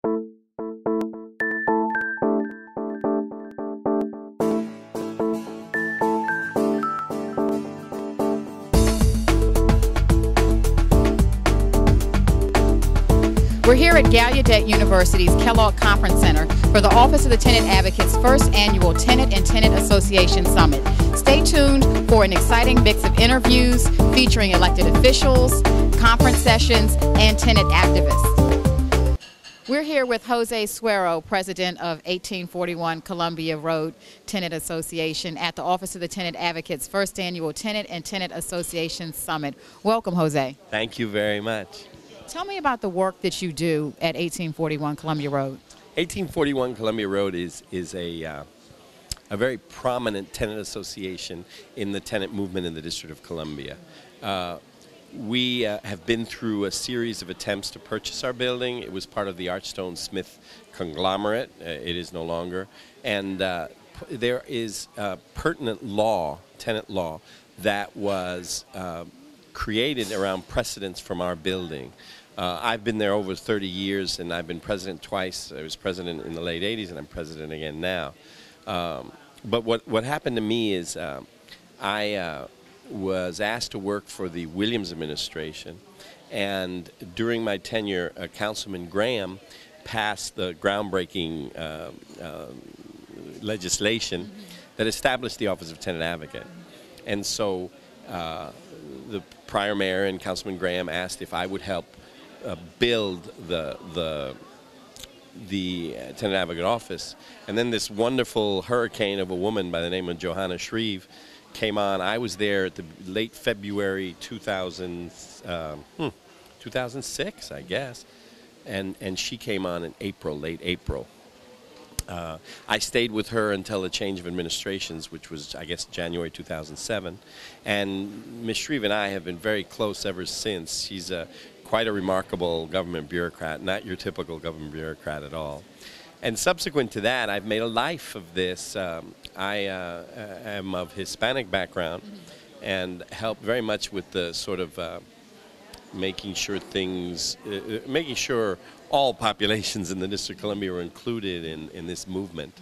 We're here at Gallaudet University's Kellogg Conference Center for the Office of the Tenant Advocate's first annual Tenant and Tenant Association Summit. Stay tuned for an exciting mix of interviews featuring elected officials, conference sessions, and tenant activists. We're here with Jose Suiero, president of 1841 Columbia Road Tenant Association, at the Office of the Tenant Advocate's first annual Tenant and Tenant Association Summit. Welcome, Jose. Thank you very much. Tell me about the work that you do at 1841 Columbia Road. 1841 Columbia Road is a very prominent tenant association in the tenant movement in the District of Columbia. We have been through a series of attempts to purchase our building. It was part of the Archstone Smith conglomerate. It is no longer. And there is pertinent law, tenant law, that was created around precedents from our building. I've been there over 30 years, and I've been president twice. I was president in the late 80s, and I'm president again now. But what happened to me is I was asked to work for the Williams administration, and during my tenure, Councilman Graham passed the groundbreaking legislation that established the Office of Tenant Advocate. And so the prior mayor and Councilman Graham asked if I would help build the Tenant Advocate office. And then this wonderful hurricane of a woman by the name of Johanna Shreve came on. I was there at the late February 2006, I guess, and she came on in April, late April. I stayed with her until the change of administrations, which was, I guess, January 2007. And Ms. Shreve and I have been very close ever since. She's quite a remarkable government bureaucrat, not your typical government bureaucrat at all. And subsequent to that, I've made a life of this. I am of Hispanic background and help very much with the sort of making sure all populations in the District of Columbia were included in this movement.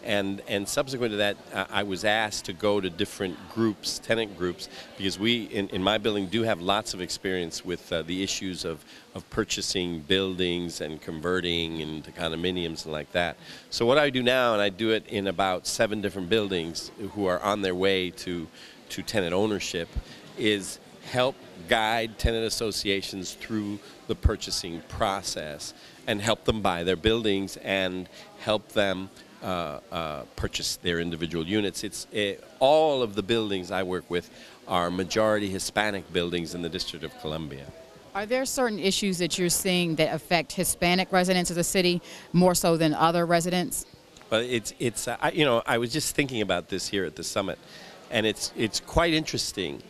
And subsequent to that, I was asked to go to different groups, tenant groups, because we, in my building, do have lots of experience with the issues of purchasing buildings and converting into condominiums and like that. So what I do now, and I do it in about 7 different buildings who are on their way to tenant ownership, is help guide tenant associations through the purchasing process and help them buy their buildings and help them purchase their individual units. All of the buildings I work with are majority Hispanic buildings in the District of Columbia. Are there certain issues that you're seeing that affect Hispanic residents of the city more so than other residents? Well, I was just thinking about this here at the summit, and it's quite interesting.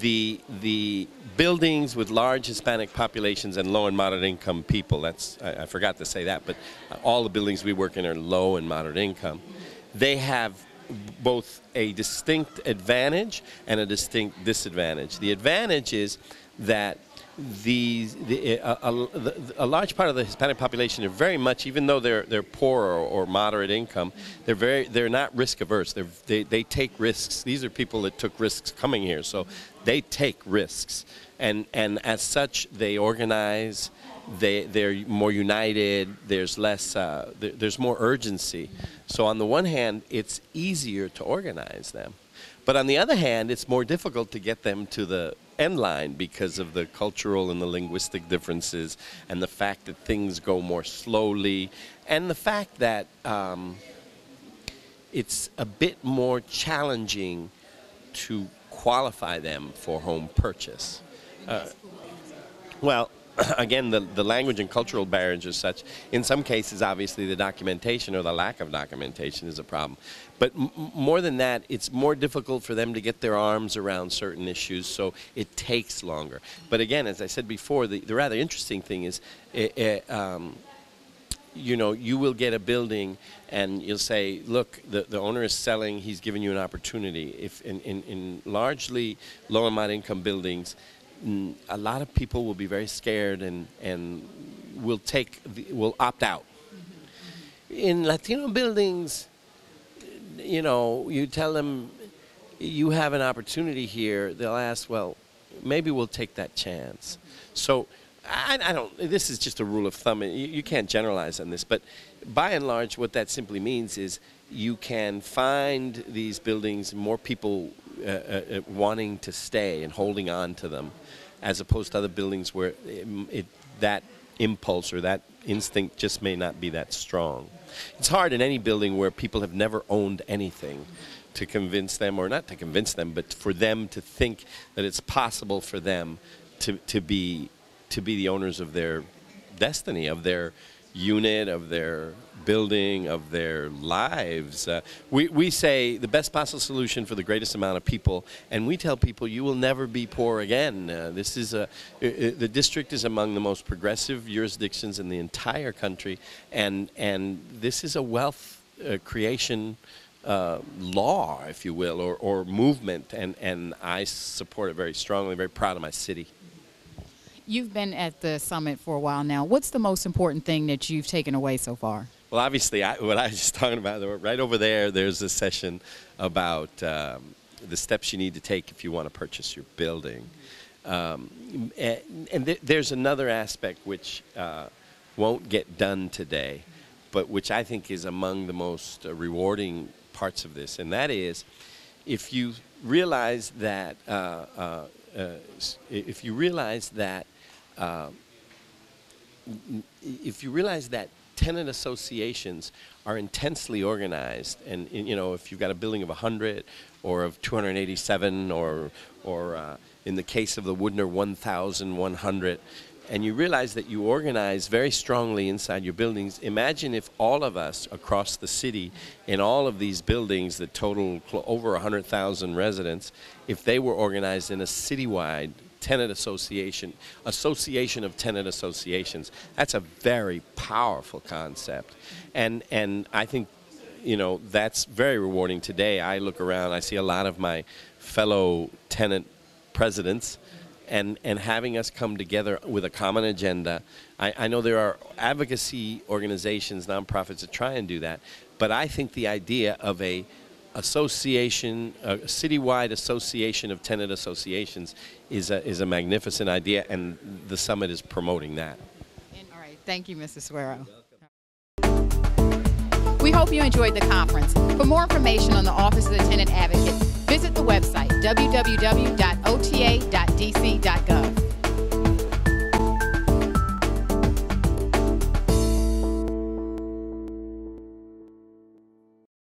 The buildings with large Hispanic populations and low and moderate income people, I forgot to say that, but all the buildings we work in are low and moderate income. They have both a distinct advantage and a distinct disadvantage. The advantage is that a large part of the Hispanic population are very much, even though they're poor or moderate income, they're not risk averse. They take risks. These are people that took risks coming here, so they take risks, and as such they organize. They're more united. There's less. There's more urgency. So on the one hand, it's easier to organize them, but on the other hand, it's more difficult to get them to the end line because of the cultural and the linguistic differences, and the fact that things go more slowly, and the fact that it's a bit more challenging to qualify them for home purchase. Well, again, the language and cultural barriers are such. In some cases, obviously, the documentation or the lack of documentation is a problem. But more than that, it's more difficult for them to get their arms around certain issues, so it takes longer. But again, as I said before, the rather interesting thing is, you know, you will get a building and you'll say, look, the owner is selling, he's giving you an opportunity. If in largely low and moderate income buildings, a lot of people will be very scared and will opt out. in Latino buildings, you know, you tell them you have an opportunity here, they'll ask, well, maybe we'll take that chance. So I don't, this is just a rule of thumb. You can't generalize on this, but by and large, what that simply means is you can find these buildings, more people wanting to stay and holding on to them, as opposed to other buildings where that impulse or that instinct just may not be that strong. It's hard in any building where people have never owned anything to convince them, or not to convince them, but for them to think that it's possible for them to be the owners of their destiny, of their unit, of their building, of their lives. We say the best possible solution for the greatest amount of people, and we tell people you will never be poor again. This is the district is among the most progressive jurisdictions in the entire country, and this is a wealth creation law, if you will, or movement, and I support it very strongly. Very proud of my city. You've been at the summit for a while now. What's the most important thing that you've taken away so far? Well, obviously, what I was just talking about, right over there, there's a session about the steps you need to take if you want to purchase your building. And there's another aspect which won't get done today, but which I think is among the most rewarding parts of this, and that is if you realize that tenant associations are intensely organized, and you know, if you've got a building of 100 or of 287 or in the case of the Woodner 1,100, and you realize that you organize very strongly inside your buildings, imagine if all of us across the city in all of these buildings that total over 100,000 residents, if they were organized in a citywide tenant association of tenant associations. That's a very powerful concept, and I think, you know, that's very rewarding today. I look around, I see a lot of my fellow tenant presidents, and having us come together with a common agenda. I know there are advocacy organizations, nonprofits that try and do that, but I think the idea of a association, a citywide association of tenant associations is a magnificent idea, and the summit is promoting that. All right, thank you, Mr. Suiero. We hope you enjoyed the conference. For more information on the Office of the Tenant Advocate, visit the website www.ota.dc.gov.